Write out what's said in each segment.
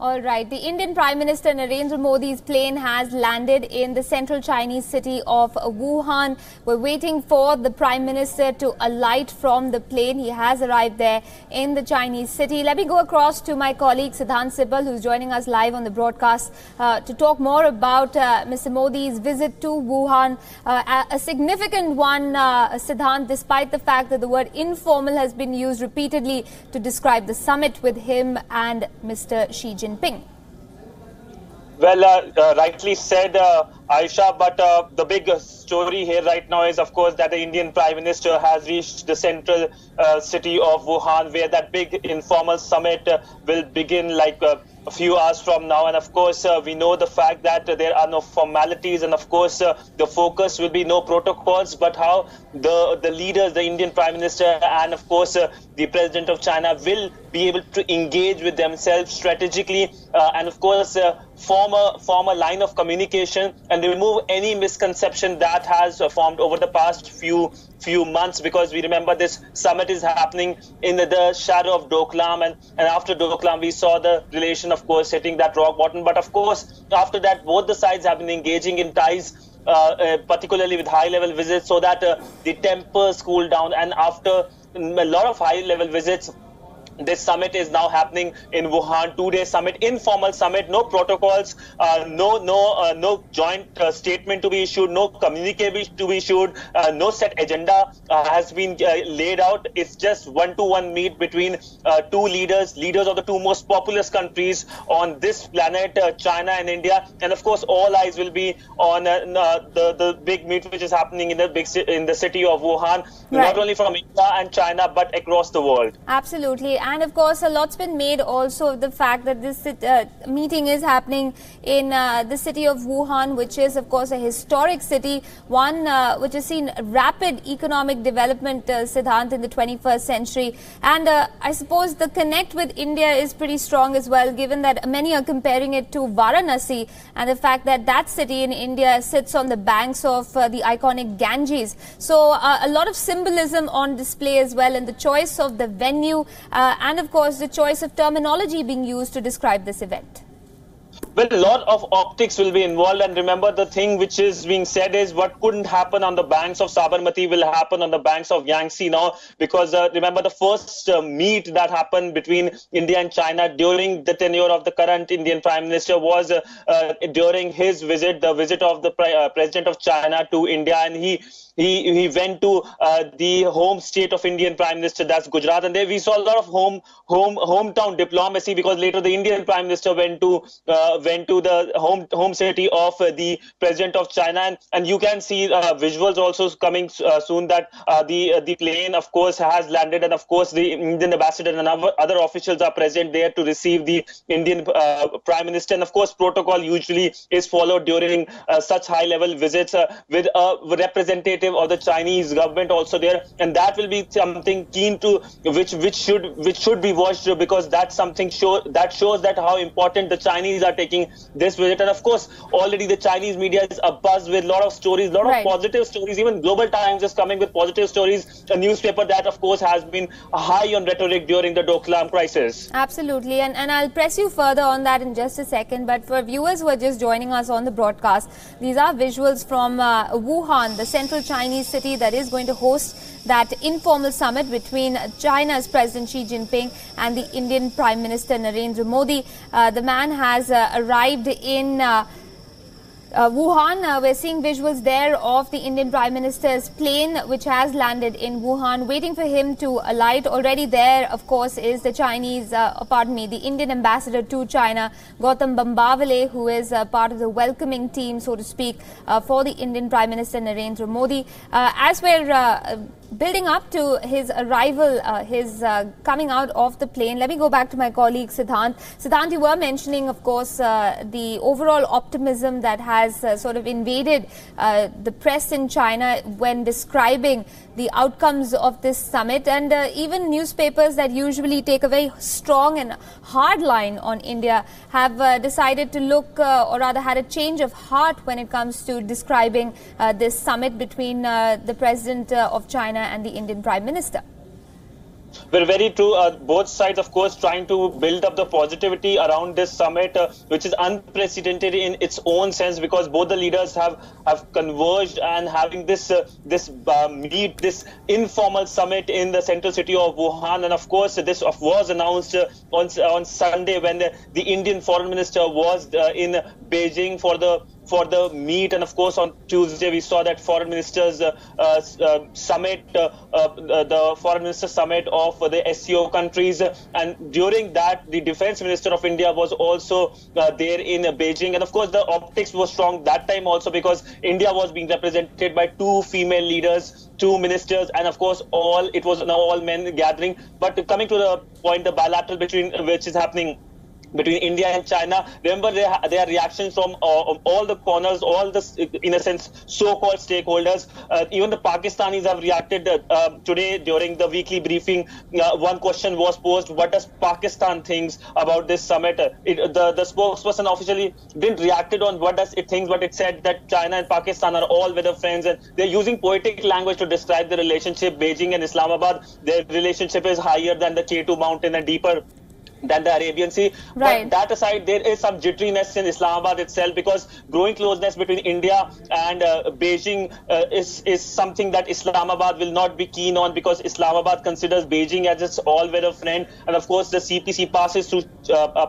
All right. The Indian Prime Minister Narendra Modi's plane has landed in the central Chinese city of Wuhan. We're waiting for the Prime Minister to alight from the plane. He has arrived there in the Chinese city. Let me go across to my colleague Siddhant Sibal, who's joining us live on the broadcast to talk more about Mr. Modi's visit to Wuhan. A significant one, Siddhant, despite the fact that the word informal has been used repeatedly to describe the summit with him and Mr. Xi Jinping. Well, rightly said, Aisha, but the big story here right now is, of course, that the Indian Prime Minister has reached the central city of Wuhan, where that big informal summit will begin like a few hours from now. And of course, we know the fact that there are no formalities, and of course, the focus will be no protocols, but how the leaders, the Indian Prime Minister and of course the President of China will be able to engage with themselves strategically and of course form a line of communication and remove any misconception that has formed over the past few months, because we remember this summit is happening in the shadow of Doklam, and after Doklam we saw the relation, of course, hitting that rock bottom. But of course, after that, both the sides have been engaging in ties, particularly with high-level visits, so that the tempers cool down. And after a lot of high-level visits, this summit is now happening in Wuhan, 2-day summit, informal summit, no protocols, no joint statement to be issued, no communique to be issued, no set agenda has been laid out. It's just one-to-one meet between two leaders of the two most populous countries on this planet, China and India. And of course, all eyes will be on the big meet which is happening in the city of Wuhan, right, not only from India and China but across the world. Absolutely. And of course, a lot's been made also of the fact that this meeting is happening in the city of Wuhan, which is, of course, a historic city, one which has seen rapid economic development, Siddhant, in the 21st century. And I suppose the connect with India is pretty strong as well, given that many are comparing it to Varanasi and the fact that that city in India sits on the banks of the iconic Ganges. So a lot of symbolism on display as well, and the choice of the venue and of course the choice of terminology being used to describe this event. Well, a lot of optics will be involved, and remember, the thing which is being said is what couldn't happen on the banks of Sabarmati will happen on the banks of Yangtze now, because remember, the first meet that happened between India and China during the tenure of the current Indian Prime Minister was during his visit, the visit of the President of China to India, and he went to the home state of Indian Prime Minister, that's Gujarat, and there we saw a lot of hometown diplomacy, because later the Indian Prime Minister went to the home city of the President of China, and you can see visuals also coming soon that the plane, of course, has landed, and of course the Indian ambassador and other officials are present there to receive the Indian Prime Minister. And of course, protocol usually is followed during such high-level visits with a representative of the Chinese government also there, and that will be something keen to which should be watched, because that's something that shows that how important the Chinese are taking this visit. And of course, already the Chinese media is abuzz with a lot of stories, a lot of positive stories. Even Global Times is coming with positive stories, a newspaper that of course has been high on rhetoric during the Doklam crisis. Absolutely, and I'll press you further on that in just a second, but for viewers who are just joining us on the broadcast, these are visuals from Wuhan, the central Chinese city that is going to host that informal summit between China's President Xi Jinping and the Indian Prime Minister Narendra Modi. The man has arrived in Wuhan. We're seeing visuals there of the Indian Prime Minister's plane, which has landed in Wuhan, waiting for him to alight. Already there, of course, is the the Indian ambassador to China, Gautam Bambawale, who is part of the welcoming team, so to speak, for the Indian Prime Minister Narendra Modi. As we're building up to his arrival, his coming out of the plane, let me go back to my colleague Siddhant. Siddhant, you were mentioning, of course, the overall optimism that has sort of invaded the press in China when describing the outcomes of this summit, and even newspapers that usually take a very strong and hard line on India have decided to look, or rather had a change of heart when it comes to describing this summit between the President of China and the Indian Prime Minister. Well, very true. Both sides, of course, trying to build up the positivity around this summit, which is unprecedented in its own sense, because both the leaders have converged and having this this informal summit in the central city of Wuhan. And of course, this was announced on Sunday when the Indian Foreign Minister was in Beijing for the meet. And of course, on Tuesday we saw that foreign ministers summit, the foreign minister summit of the SCO countries, and during that the defense minister of India was also there in Beijing. And of course, the optics was strong that time also, because India was being represented by two female leaders, two ministers, and of course it was an all men gathering. But coming to the point, the bilateral which is happening between India and China, remember their reactions from all the corners, all the, in a sense, so-called stakeholders. Even the Pakistanis have reacted today during the weekly briefing. One question was posed: what does Pakistan thinks about this summit? The spokesperson officially didn't react on what does it thinks, but it said that China and Pakistan are all weather friends, and they're using poetic language to describe the relationship. Beijing and Islamabad, their relationship is higher than the K2 mountain and deeper than the Arabian Sea. Right. But that aside, there is some jitteriness in Islamabad itself, because growing closeness between India and Beijing is something that Islamabad will not be keen on, because Islamabad considers Beijing as its all-weather friend. And of course, the CPC passes through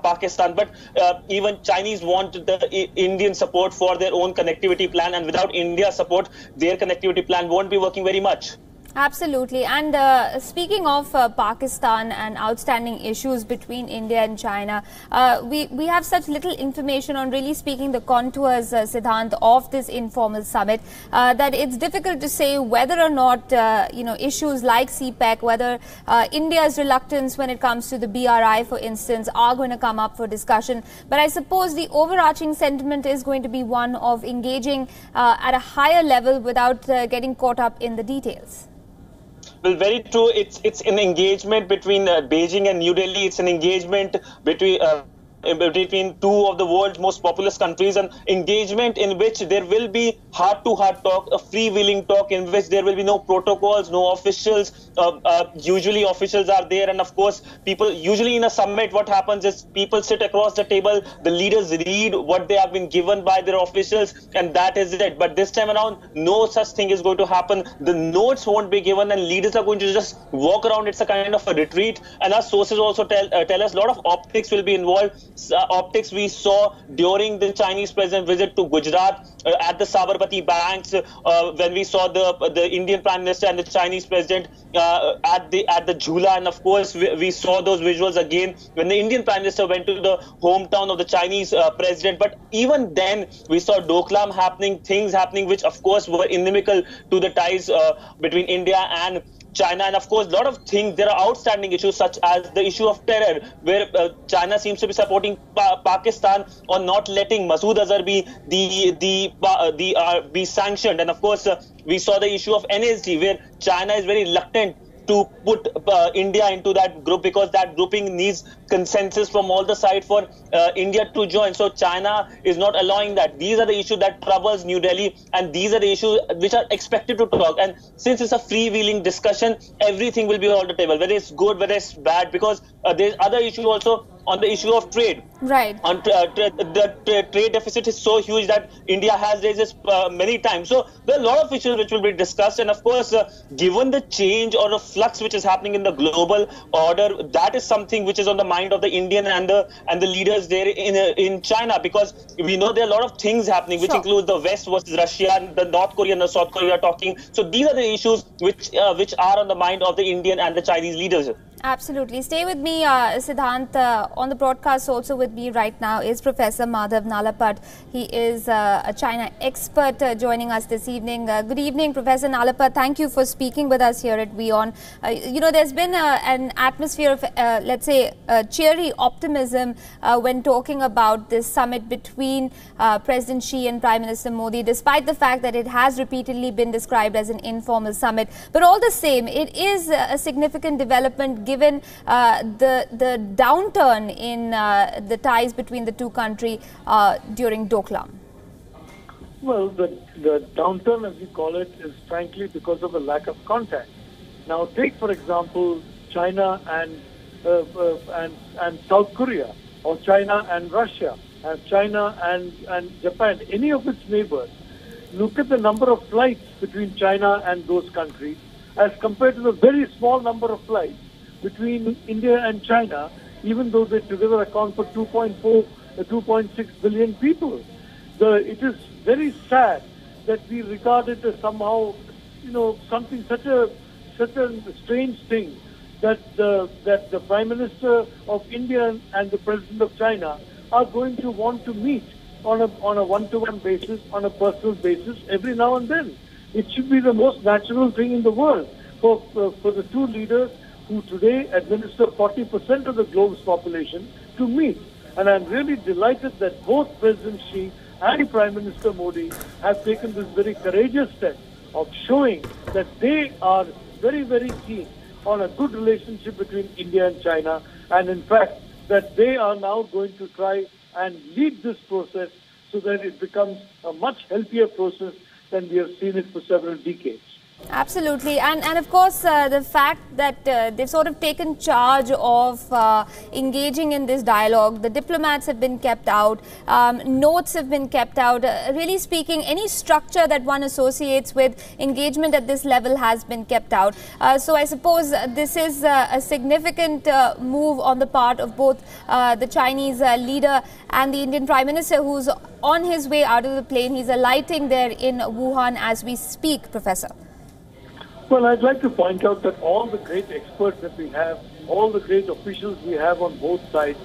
Pakistan. But even Chinese want the Indian support for their own connectivity plan, and without India's support, their connectivity plan won't be working very much. Absolutely. And speaking of Pakistan and outstanding issues between India and China, we have such little information on really speaking the contours, Siddhant, of this informal summit, that it's difficult to say whether or not, issues like CPEC, whether India's reluctance when it comes to the BRI, for instance, are going to come up for discussion. But I suppose the overarching sentiment is going to be one of engaging at a higher level without getting caught up in the details. Well, very true. It's an engagement between Beijing and New Delhi. It's an engagement between two of the world's most populous countries, an engagement in which there will be heart-to-heart talk, a freewheeling talk in which there will be no protocols, no officials. Usually officials are there, and of course people, usually in a summit what happens is people sit across the table, the leaders read what they have been given by their officials, and that is it. But this time around, no such thing is going to happen. The notes won't be given, and leaders are going to just walk around. It's a kind of a retreat, and our sources also tell us a lot of optics will be involved. Optics we saw during the Chinese president visit to Gujarat at the Sabarmati banks, when we saw the Indian Prime Minister and the Chinese president at the Jhula. And of course we saw those visuals again when the Indian Prime Minister went to the hometown of the Chinese president. But even then we saw Doklam happening, things happening which of course were inimical to the ties between India and China. And of course, a lot of things, there are outstanding issues such as the issue of terror, where China seems to be supporting Pakistan on not letting Masood Azhar be sanctioned. And of course, we saw the issue of NSG, where China is very reluctant to put India into that group, because that grouping needs consensus from all the sides for India to join. So China is not allowing that. These are the issues that troubles New Delhi, and these are the issues which are expected to talk. And since it's a freewheeling discussion, everything will be on the table, whether it's good, whether it's bad, because there's other issue also on the issue of trade. Right. On the trade deficit is so huge that India has raised this many times. So there are a lot of issues which will be discussed. And of course, given the change or the flux which is happening in the global order, that is something which is on the mind of the Indian and the leaders there in China, because we know there are a lot of things happening, which includes the West versus Russia, and the North Korea and the South Korea talking. So these are the issues which are on the mind of the Indian and the Chinese leaders. Absolutely. Stay with me, Siddhant. On the broadcast also with me right now is Professor Madhav Nalapat. He is a China expert joining us this evening. Good evening, Professor Nalapat. Thank you for speaking with us here at WION. There's been an atmosphere of, let's say, cheery optimism when talking about this summit between President Xi and Prime Minister Modi, despite the fact that it has repeatedly been described as an informal summit. But all the same, it is a significant development given the downturn in the ties between the two countries during Doklam. Well, the downturn, as we call it, is frankly because of a lack of contact. Now, take, for example, China and South Korea, or China and Russia, and China and Japan, any of its neighbors, look at the number of flights between China and those countries as compared to the very small number of flights between India and China, even though they together account for 2.6 billion people. It is very sad that we regard it as somehow, something such a strange thing that the Prime Minister of India and the President of China are going to want to meet on a one-to-one basis, on a personal basis, every now and then. It should be the most natural thing in the world for the two leaders who today administer 40% of the globe's population to meet. And I'm really delighted that both President Xi and Prime Minister Modi have taken this very courageous step of showing that they are very, very keen on a good relationship between India and China, and in fact that they are now going to try and lead this process so that it becomes a much healthier process than we have seen it for several decades. Absolutely. And of course, the fact that they've sort of taken charge of engaging in this dialogue, the diplomats have been kept out, notes have been kept out. Really speaking, any structure that one associates with engagement at this level has been kept out. So I suppose this is a significant move on the part of both the Chinese leader and the Indian Prime Minister, who's on his way out of the plane. He's alighting there in Wuhan as we speak, Professor. Well, I'd like to point out that all the great experts that we have, all the great officials we have on both sides,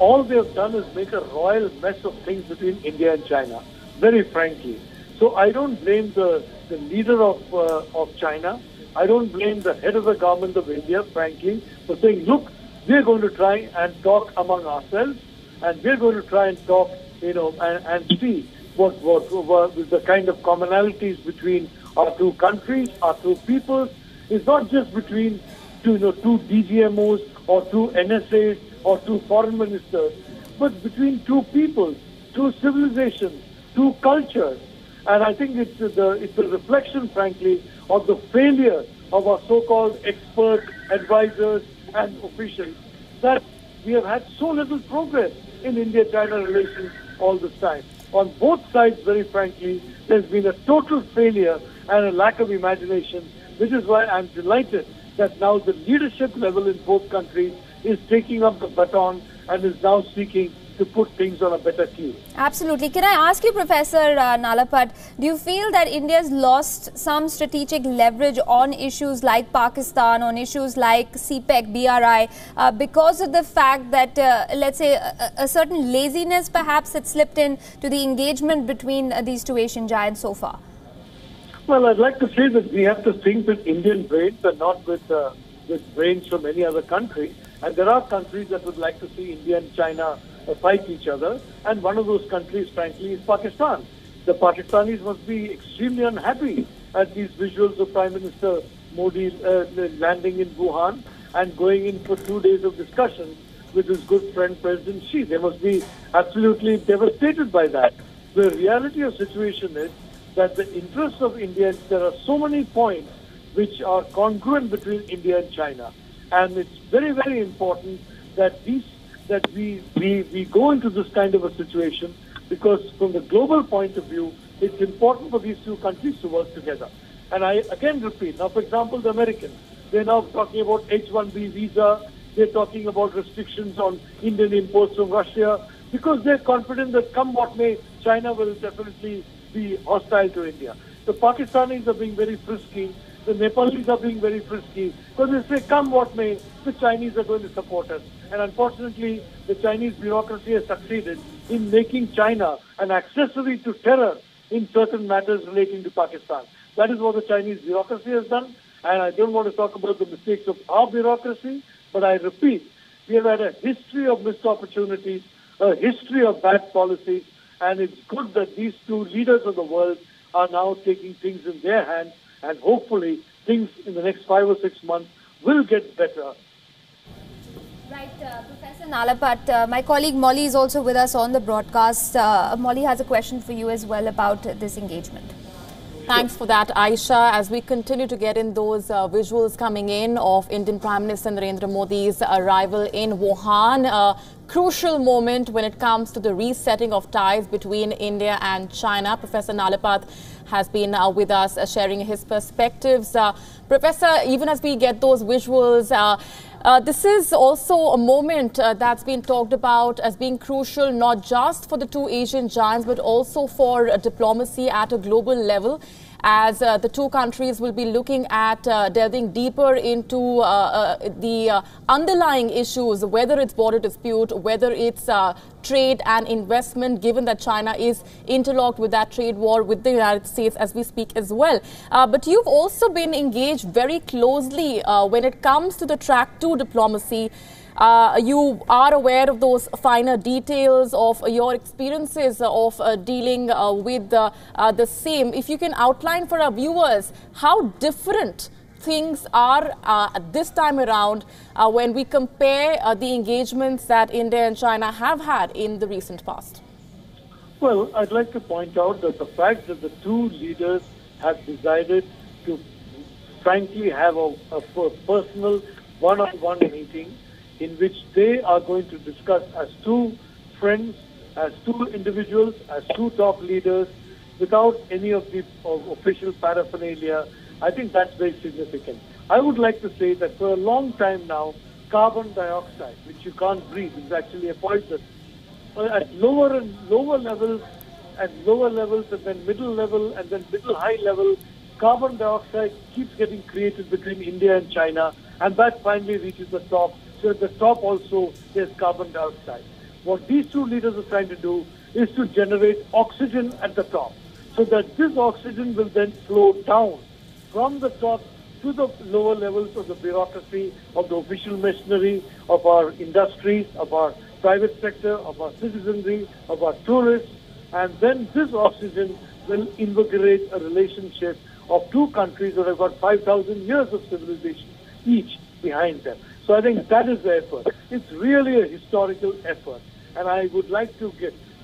all they have done is make a royal mess of things between India and China, very frankly. So I don't blame the leader of China. I don't blame the head of the government of India, frankly, for saying, look, we're going to try and talk among ourselves, and we're going to try and talk, and see what the kind of commonalities between our two countries, our two peoples. Is not just between two DGMOs or two NSAs or two foreign ministers, but between two peoples, two civilizations, two cultures. And I think it's a reflection, frankly, of the failure of our so-called expert advisors and officials, that we have had so little progress in India-China relations all this time. On both sides, very frankly, there's been a total failure and a lack of imagination, which is why I'm delighted that now the leadership level in both countries is taking up the baton and is now seeking to put things on a better keel. Absolutely. Can I ask you, Professor Nalapat, do you feel that India's lost some strategic leverage on issues like Pakistan, on issues like CPEC, BRI, because of the fact that, let's say, a certain laziness perhaps had slipped in to the engagement between these two Asian giants so far? Well, I'd like to say that we have to think with Indian brains and not with brains from any other country. And there are countries that would like to see India and China fight each other. And one of those countries, frankly, is Pakistan. The Pakistanis must be extremely unhappy at these visuals of Prime Minister Modi landing in Wuhan and going in for 2 days of discussion with his good friend President Xi. They must be absolutely devastated by that. The reality of the situation is that the interests of India, there are so many points which are congruent between India and China. And it's very, very important that we go into this kind of a situation, because from the global point of view, it's important for these two countries to work together. And I again repeat, now for example, the Americans, they're now talking about H-1B visa, they're talking about restrictions on Indian imports from Russia, because they're confident that come what may, China will definitely be hostile to India. The Pakistanis are being very frisky, the Nepalis are being very frisky, because they say come what may, the Chinese are going to support us. And unfortunately, the Chinese bureaucracy has succeeded in making China an accessory to terror in certain matters relating to Pakistan. That is what the Chinese bureaucracy has done. And I don't want to talk about the mistakes of our bureaucracy, but I repeat, we have had a history of missed opportunities, a history of bad policies, and it's good that these two leaders of the world are now taking things in their hands, and hopefully things in the next 5 or 6 months will get better. Right, Professor Nalapat, my colleague Molly is also with us on the broadcast. Molly has a question for you as well about this engagement. Thanks for that, Aisha. As we continue to get in those visuals coming in of Indian Prime Minister Narendra Modi's arrival in Wuhan, a crucial moment when it comes to the resetting of ties between India and China. Professor Nalapath has been with us sharing his perspectives. Professor, even as we get those visuals, this is also a moment that's been talked about as being crucial not just for the two Asian giants but also for diplomacy at a global level, as the two countries will be looking at delving deeper into the underlying issues, whether it's border dispute, whether it's trade and investment, given that China is interlocked with that trade war with the United States as we speak as well. But you've also been engaged very closely when it comes to the track 2 diplomacy. You are aware of those finer details of your experiences of dealing with the same. If you can outline for our viewers how different things are this time around when we compare the engagements that India and China have had in the recent past. Well, I'd like to point out that the fact that the two leaders have decided to frankly have a personal one-on-one meeting in which they are going to discuss as two friends, as two individuals, as two top leaders, without any of the official paraphernalia. I think that's very significant. I would like to say that for a long time now, carbon dioxide, which you can't breathe, is actually a poison. At lower and lower levels, and then middle level, and then middle high level, carbon dioxide keeps getting created between India and China, and that finally reaches the top. So at the top also, there's carbon dioxide. What these two leaders are trying to do is to generate oxygen at the top, so that this oxygen will then flow down from the top to the lower levels of the bureaucracy, of the official machinery, of our industries, of our private sector, of our citizenry, of our tourists. And then this oxygen will invigorate a relationship of two countries that have got 5,000 years of civilization each behind them. So I think that is the effort. It's really a historical effort. And I would like to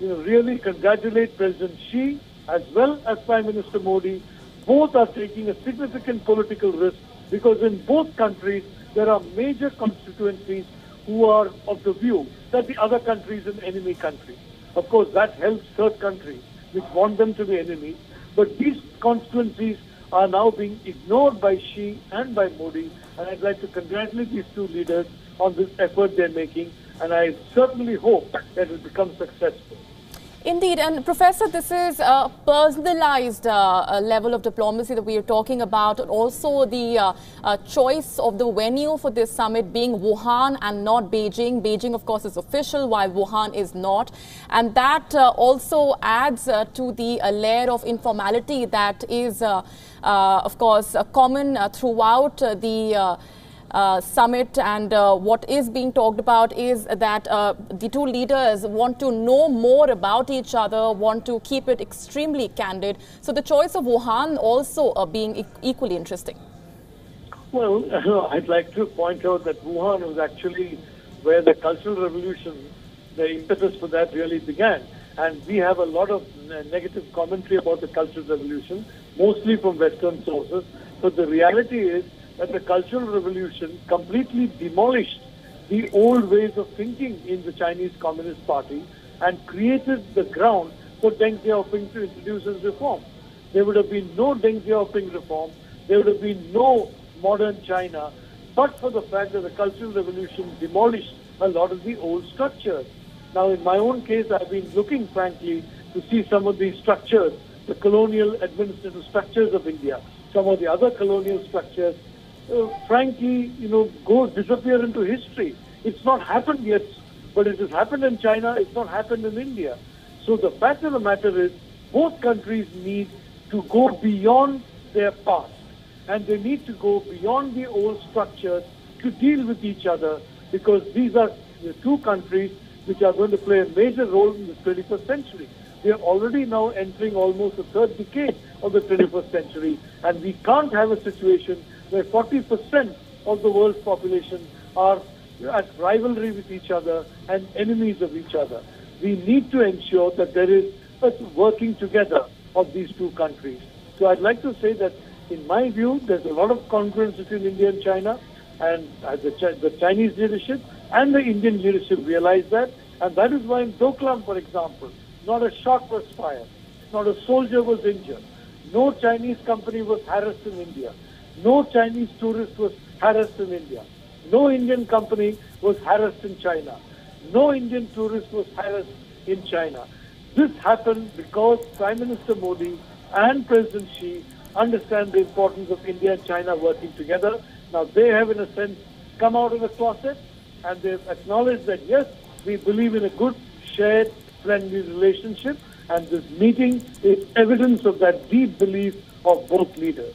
really congratulate President Xi as well as Prime Minister Modi. Both are taking a significant political risk because in both countries there are major constituencies who are of the view that the other country is an enemy country. Of course, that helps third countries which want them to be enemies. But these constituencies are now being ignored by Xi and by Modi. And I'd like to congratulate these two leaders on this effort they're making. And I certainly hope that it will become successful. Indeed. And Professor, this is a personalized level of diplomacy that we are talking about, and also the choice of the venue for this summit being Wuhan and not Beijing. Beijing, of course, is official, while Wuhan is not. And that also adds to the layer of informality that is, of course, common throughout the summit. And what is being talked about is that the two leaders want to know more about each other, want to keep it extremely candid. So the choice of Wuhan also being equally interesting. Well, I'd like to point out that Wuhan was actually where the Cultural Revolution, the impetus for that really began. And we have a lot of negative commentary about the Cultural Revolution, mostly from Western sources. But the reality is that the Cultural Revolution completely demolished the old ways of thinking in the Chinese Communist Party and created the ground for Deng Xiaoping to introduce his reform. There would have been no Deng Xiaoping reform, there would have been no modern China, but for the fact that the Cultural Revolution demolished a lot of the old structures. Now, in my own case, I've been looking, frankly, to see some of these structures, the colonial administrative structures of India, some of the other colonial structures, frankly, disappear into history. It's not happened yet, but it has happened in China, it's not happened in India. So the fact of the matter is, both countries need to go beyond their past, and they need to go beyond the old structures to deal with each other, because these are the two countries which are going to play a major role in the 21st century. We are already now entering almost the third decade of the 21st century, and we can't have a situation where 40% of the world's population are at rivalry with each other and enemies of each other. We need to ensure that there is a working together of these two countries. So I'd like to say that, in my view, there's a lot of congruence between India and China, and the Chinese leadership and the Indian leadership realize that. And that is why in Doklam, for example, not a shot was fired, not a soldier was injured, no Chinese company was harassed in India, no Chinese tourist was harassed in India, no Indian company was harassed in China, no Indian tourist was harassed in China. This happened because Prime Minister Modi and President Xi understand the importance of India and China working together. Now they have, in a sense, come out of the closet, and they've acknowledged that, yes, we believe in a good, shared, friendly relationship, and this meeting is evidence of that deep belief of both leaders.